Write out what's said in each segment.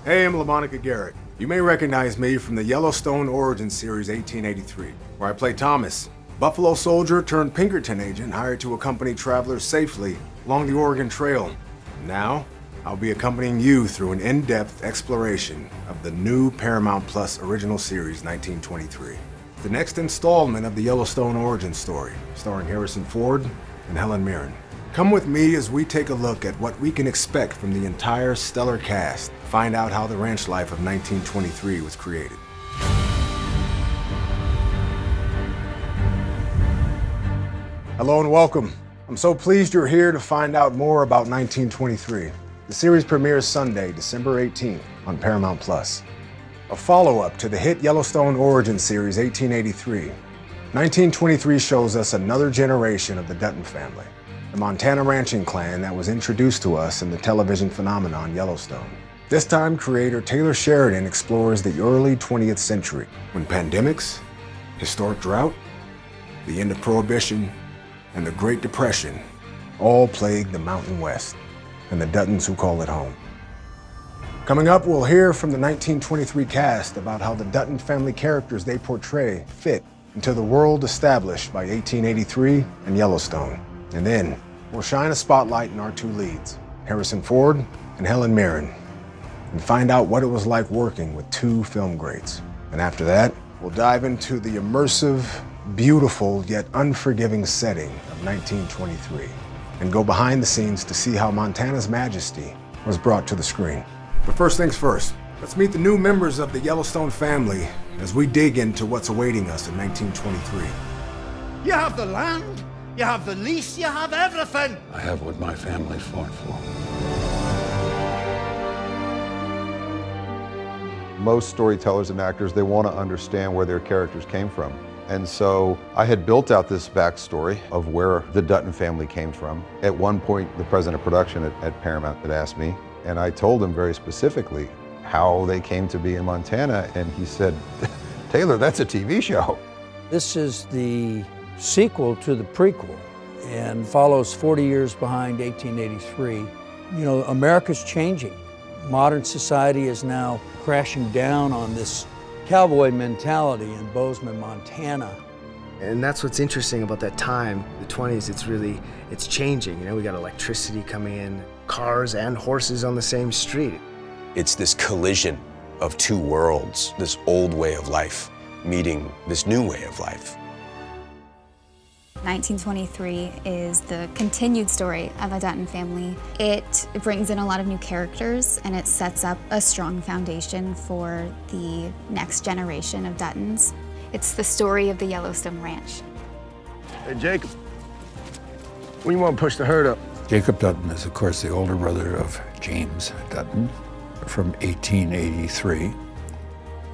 Hey, I'm LaMonica Garrett. You may recognize me from the Yellowstone Origin Series 1883, where I play Thomas, Buffalo soldier turned Pinkerton agent hired to accompany travelers safely along the Oregon Trail. Now, I'll be accompanying you through an in-depth exploration of the new Paramount Plus Original Series 1923. The next installment of the Yellowstone origin story, starring Harrison Ford and Helen Mirren. Come with me as we take a look at what we can expect from the entire stellar cast, find out how the ranch life of 1923 was created. Hello and welcome. I'm so pleased you're here to find out more about 1923. The series premieres Sunday, December 18th on Paramount Plus. A follow-up to the hit Yellowstone Origin Series 1883, 1923 shows us another generation of the Dutton family, the Montana ranching clan that was introduced to us in the television phenomenon Yellowstone. This time, creator Taylor Sheridan explores the early 20th century, when pandemics, historic drought, the end of Prohibition, and the Great Depression all plagued the Mountain West and the Duttons who call it home. Coming up, we'll hear from the 1923 cast about how the Dutton family characters they portray fit into the world established by 1883 and Yellowstone. And then, we'll shine a spotlight on our two leads, Harrison Ford and Helen Mirren, and find out what it was like working with two film greats. And after that, we'll dive into the immersive, beautiful, yet unforgiving setting of 1923, and go behind the scenes to see how Montana's majesty was brought to the screen. But first things first, let's meet the new members of the Yellowstone family as we dig into what's awaiting us in 1923. You have the land, you have the lease, you have everything. I have what my family fought for. Most storytellers and actors, they want to understand where their characters came from. And so I had built out this backstory of where the Dutton family came from. At one point, the president of production at Paramount had asked me, and I told him very specifically how they came to be in Montana, and he said, Taylor, that's a TV show. This is the sequel to the prequel and follows 40 years behind 1883. You know, America's changing. Modern society is now crashing down on this cowboy mentality in Bozeman, Montana. And that's what's interesting about that time, the 20s, it's changing. You know, we got electricity coming in, cars and horses on the same street. It's this collision of two worlds, this old way of life meeting this new way of life. 1923 is the continued story of a Dutton family. It brings in a lot of new characters and it sets up a strong foundation for the next generation of Duttons. It's the story of the Yellowstone Ranch. Hey, Jacob, when you want to push the herd up? Jacob Dutton is, of course, the older brother of James Dutton from 1883,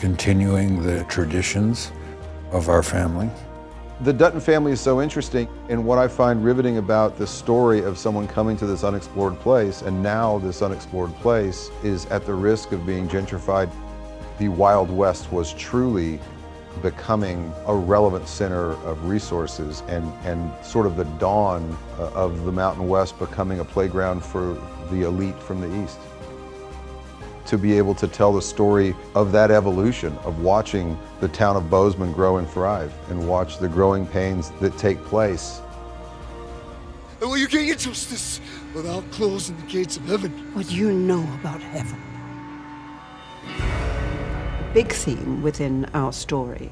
continuing the traditions of our family. The Dutton family is so interesting, and what I find riveting about the story of someone coming to this unexplored place, and now this unexplored place is at the risk of being gentrified. The Wild West was truly becoming a relevant center of resources and sort of the dawn of the Mountain West becoming a playground for the elite from the East. To be able to tell the story of that evolution, of watching the town of Bozeman grow and thrive, and watch the growing pains that take place. Well, you can't get justice without closing the gates of heaven. What do you know about heaven? The big theme within our story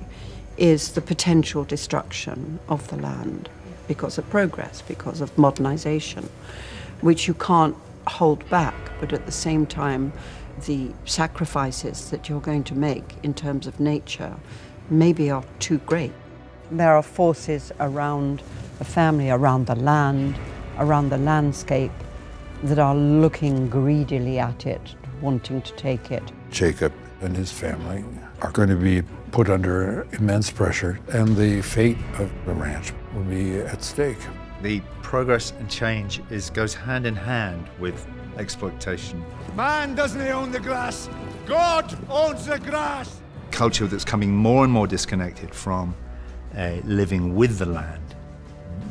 is the potential destruction of the land because of progress, because of modernization, which you can't hold back, but at the same time, the sacrifices that you're going to make in terms of nature maybe are too great. There are forces around the family, around the land, around the landscape that are looking greedily at it, wanting to take it. Jacob and his family are going to be put under immense pressure, and the fate of the ranch will be at stake. The progress and change goes hand in hand with exploitation. Man doesn't own the grass, God owns the grass. Culture that's coming more and more disconnected from living with the land,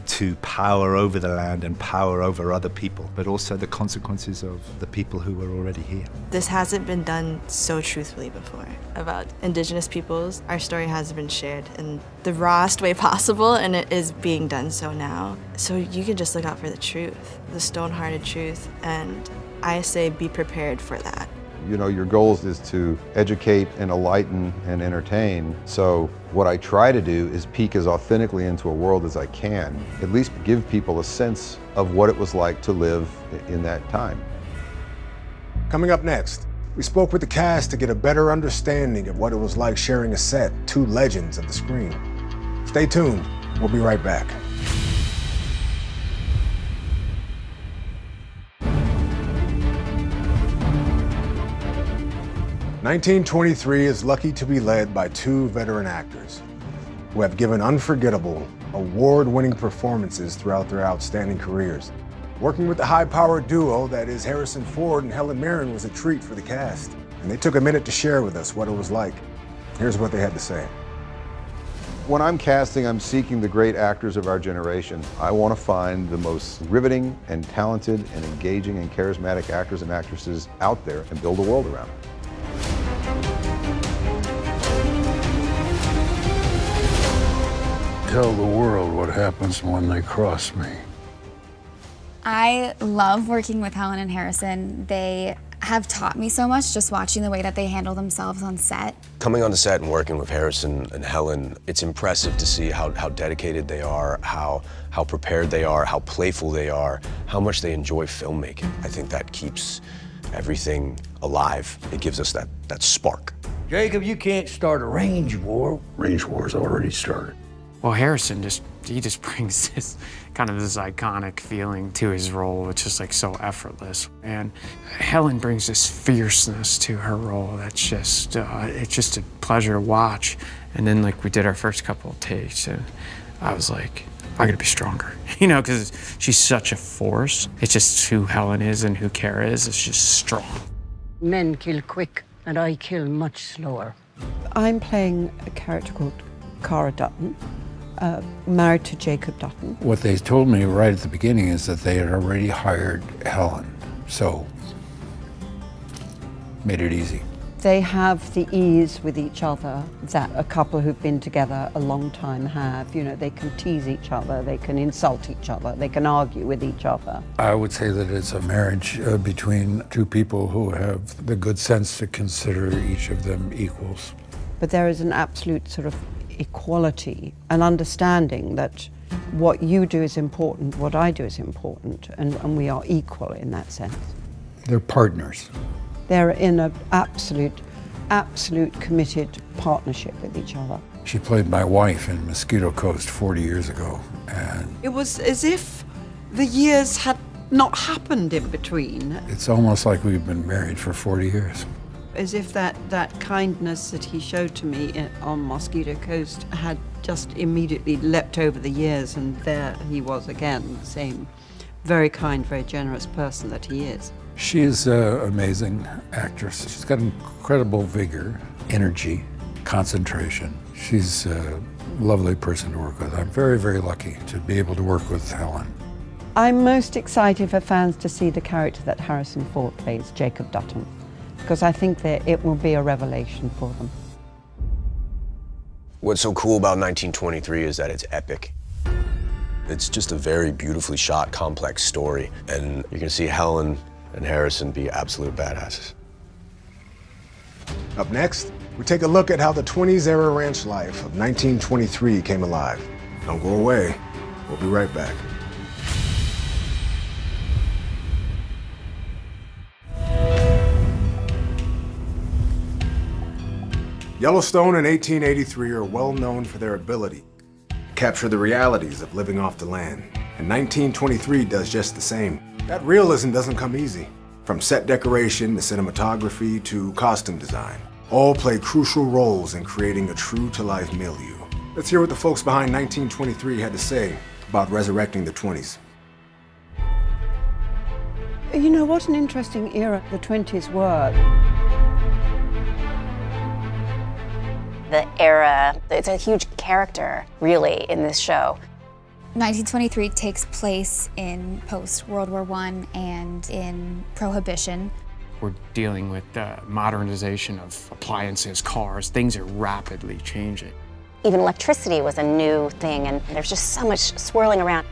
to power over the land and power over other people, but also the consequences of the people who were already here. This hasn't been done so truthfully before. About Indigenous peoples, our story has been shared in the rawest way possible, and it is being done so now. So you can just look out for the truth, the stone-hearted truth, and I say be prepared for that. You know, your goal is to educate and enlighten and entertain. So what I try to do is peek as authentically into a world as I can, at least give people a sense of what it was like to live in that time. Coming up next, we spoke with the cast to get a better understanding of what it was like sharing a set, two legends of the screen. Stay tuned, we'll be right back. 1923 is lucky to be led by two veteran actors who have given unforgettable, award-winning performances throughout their outstanding careers. Working with the high-powered duo that is Harrison Ford and Helen Mirren was a treat for the cast, and they took a minute to share with us what it was like. Here's what they had to say. When I'm casting, I'm seeking the great actors of our generation. I want to find the most riveting and talented and engaging and charismatic actors and actresses out there and build a world around them. Tell the world what happens when they cross me. I love working with Helen and Harrison. They have taught me so much just watching the way that they handle themselves on set. Coming on the set and working with Harrison and Helen, it's impressive to see how dedicated they are, how prepared they are, how playful they are, how much they enjoy filmmaking. I think that keeps everything alive. It gives us that spark. Jacob, you can't start a range war. Range war's already started. Well, Harrison just brings this kind of this iconic feeling to his role. It's just like so effortless. And Helen brings this fierceness to her role. That's just, it's just a pleasure to watch. And then like we did our first couple of takes and I was like, I gotta be stronger, you know, because she's such a force. It's just who Helen is and who Kara is. It's just strong. Men kill quick and I kill much slower. I'm playing a character called Cara Dutton. Married to Jacob Dutton. What they told me right at the beginning is that they had already hired Helen, so made it easy. They have the ease with each other that a couple who've been together a long time have. You know, they can tease each other, they can insult each other, they can argue with each other. I would say that it's a marriage between two people who have the good sense to consider each of them equals. But there is an absolute sort of equality, an understanding that what you do is important, what I do is important, and we are equal in that sense. They're partners. They're in an absolute committed partnership with each other. She played my wife in Mosquito Coast 40 years ago, and it was as if the years had not happened in between. It's almost like we've been married for 40 years. As if that kindness that he showed to me on Mosquito Coast had just immediately leapt over the years, and there he was again, the same very kind, very generous person that he is. She is an amazing actress. She's got incredible vigor, energy, concentration. She's a lovely person to work with. I'm very, very lucky to be able to work with Helen. I'm most excited for fans to see the character that Harrison Ford plays, Jacob Dutton, because I think that it will be a revelation for them. What's so cool about 1923 is that it's epic. It's just a very beautifully shot, complex story, and you're gonna see Helen and Harrison be absolute badasses. Up next, we take a look at how the 20s era ranch life of 1923 came alive. Don't go away, we'll be right back. Yellowstone and 1883 are well known for their ability to capture the realities of living off the land, and 1923 does just the same. That realism doesn't come easy. From set decoration to cinematography to costume design, all play crucial roles in creating a true-to-life milieu. Let's hear what the folks behind 1923 had to say about resurrecting the 20s. You know, what an interesting era the 20s were. The era, it's a huge character, really, in this show. 1923 takes place in post-World War I and in Prohibition. We're dealing with the modernization of appliances, cars. Things are rapidly changing. Even electricity was a new thing, and there's just so much swirling around.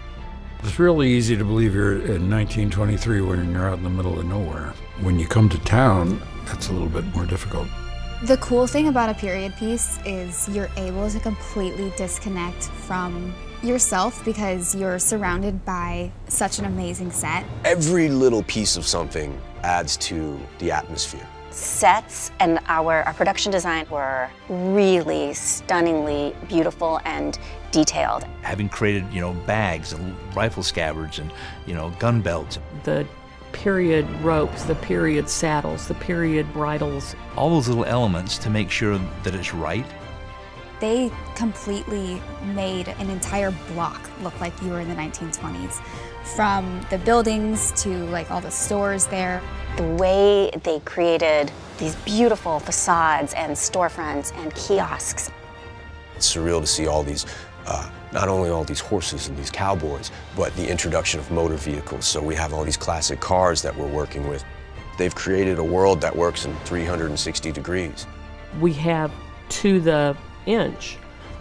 It's really easy to believe you're in 1923 when you're out in the middle of nowhere. When you come to town, that's a little bit more difficult. The cool thing about a period piece is you're able to completely disconnect from yourself because you're surrounded by such an amazing set. Every little piece of something adds to the atmosphere. Sets and our production design were really stunningly beautiful and detailed. Having created, bags and rifle scabbards and, gun belts. The period ropes, the period saddles, the period bridles. All those little elements to make sure that it's right. They completely made an entire block look like you were in the 1920s. From the buildings to like all the stores there. The way they created these beautiful facades and storefronts and kiosks. It's surreal to see all these, not only all these horses and these cowboys, but the introduction of motor vehicles. So we have all these classic cars that we're working with. They've created a world that works in 360 degrees. We have, to the inch,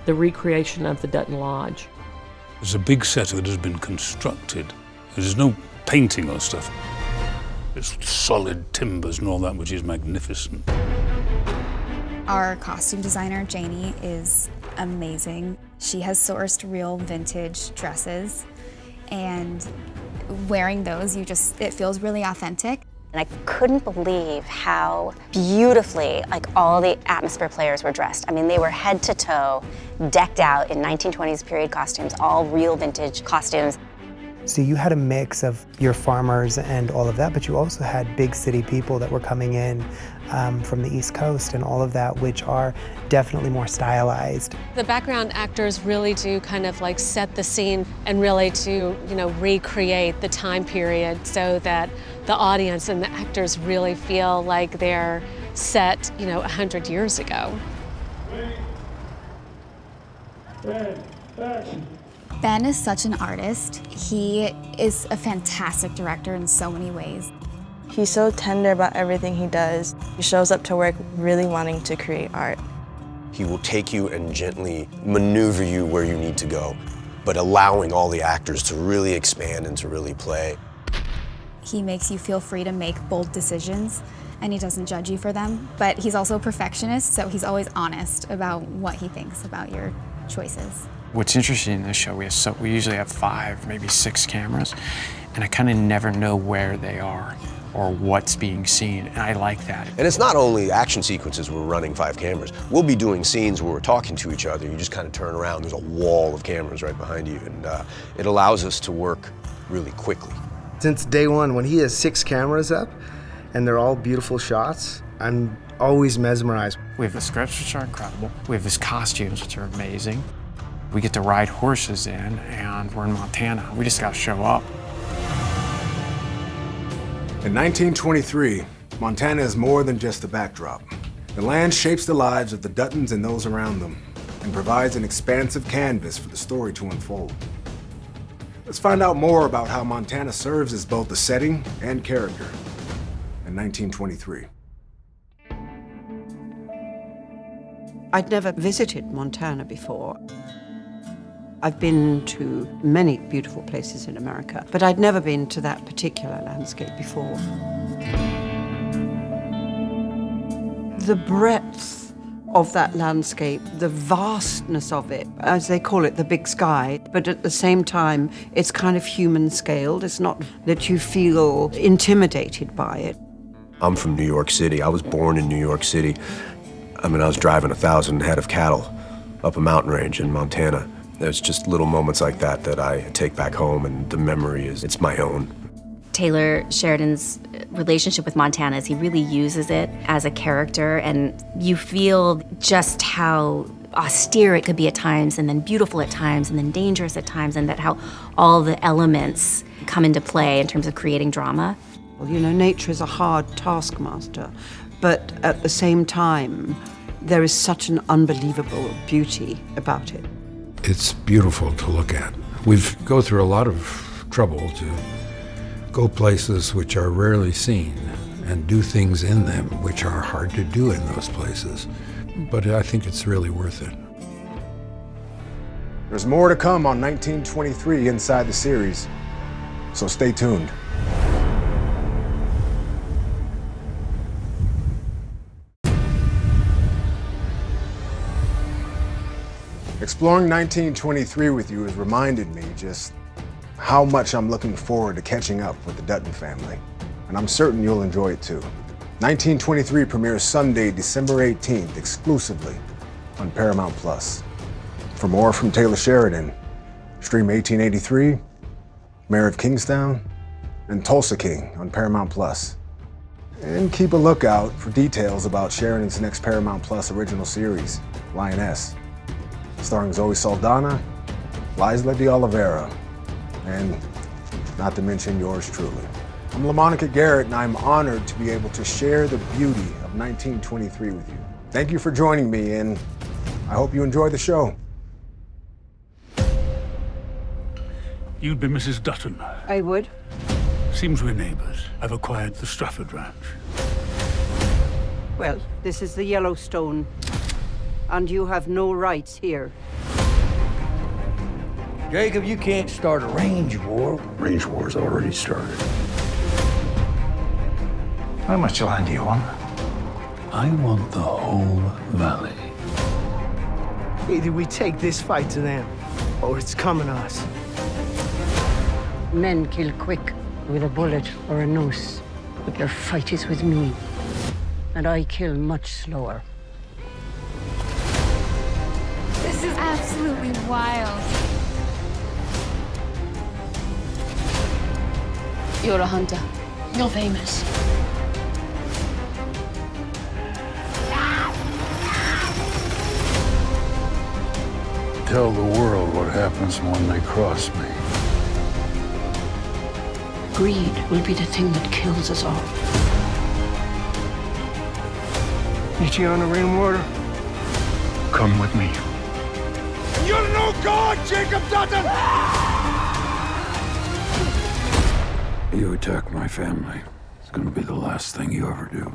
the recreation of the Dutton Lodge. It's a big set that has been constructed. There's no painting or stuff. It's solid timbers and all that, which is magnificent. Our costume designer, Janie, is amazing. She has sourced real vintage dresses, and wearing those, it feels really authentic. And I couldn't believe how beautifully, all the atmosphere players were dressed. I mean, they were head to toe, decked out in 1920s period costumes, all real vintage costumes. So you had a mix of your farmers and all of that, but you also had big city people that were coming in from the East Coast and all of that, which are definitely more stylized. The background actors really do kind of set the scene and really to, recreate the time period so that the audience and the actors really feel like they're set, 100 years ago. Ben is such an artist. He is a fantastic director in so many ways. He's so tender about everything he does. He shows up to work really wanting to create art. He will take you and gently maneuver you where you need to go, but allowing all the actors to really expand and to really play. He makes you feel free to make bold decisions, and he doesn't judge you for them, but he's also a perfectionist, so he's always honest about what he thinks about your choices. What's interesting in this show, we usually have 5, maybe 6 cameras, and I kind of never know where they are or what's being seen, and I like that. And it's not only action sequences where we're running 5 cameras. We'll be doing scenes where we're talking to each other. You just kind of turn around, there's a wall of cameras right behind you, and it allows us to work really quickly. Since day one, when he has 6 cameras up, and they're all beautiful shots, I'm always mesmerized. We have the scripts, which are incredible. We have his costumes, which are amazing. We get to ride horses in, and we're in Montana. We just gotta show up. In 1923, Montana is more than just a backdrop. The land shapes the lives of the Duttons and those around them, and provides an expansive canvas for the story to unfold. Let's find out more about how Montana serves as both the setting and character in 1923. I'd never visited Montana before. I've been to many beautiful places in America, but I'd never been to that particular landscape before. The breadth of that landscape, the vastness of it, as they call it, the big sky, but at the same time, it's kind of human scaled. It's not that you feel intimidated by it. I'm from New York City. I was born in New York City. I was driving 1,000 head of cattle up a mountain range in Montana. There's just little moments like that that I take back home, and the memory it's my own. Taylor Sheridan's relationship with Montana is he really uses it as a character, and you feel just how austere it could be at times, and then beautiful at times, and then dangerous at times, and that how all the elements come into play in terms of creating drama. Well, nature is a hard taskmaster, but at the same time, there is such an unbelievable beauty about it. It's beautiful to look at We go through a lot of trouble to go places which are rarely seen and do things in them which are hard to do in those places. But I think it's really worth it. There's more to come on 1923 inside the series, so stay tuned. Exploring 1923 with you has reminded me just how much I'm looking forward to catching up with the Dutton family, and I'm certain you'll enjoy it too. 1923 premieres Sunday, December 18th, exclusively on Paramount Plus. For more from Taylor Sheridan, stream 1883, Mayor of Kingstown, and Tulsa King on Paramount Plus. And keep a lookout for details about Sheridan's next Paramount Plus original series, Lioness, starring Zoe Saldana, Liza de Oliveira, and not to mention yours truly. I'm LaMonica Garrett, and I'm honored to be able to share the beauty of 1923 with you. Thank you for joining me, and I hope you enjoy the show. You'd be Mrs. Dutton. I would. Seems we're neighbors. I've acquired the Strafford Ranch. Well, this is the Yellowstone, and you have no rights here. Jacob, you can't start a range war. Range war's already started. How much land do you want? I want the whole valley. Either we take this fight to them, or it's coming to us. Men kill quick with a bullet or a noose, but their fight is with me, and I kill much slower. This is absolutely wild. You're a hunter. You're famous. Tell the world what happens when they cross me. Greed will be the thing that kills us all. Meet you on the rainwater. Come with me. You're no god, Jacob Dutton! You attack my family, it's gonna be the last thing you ever do.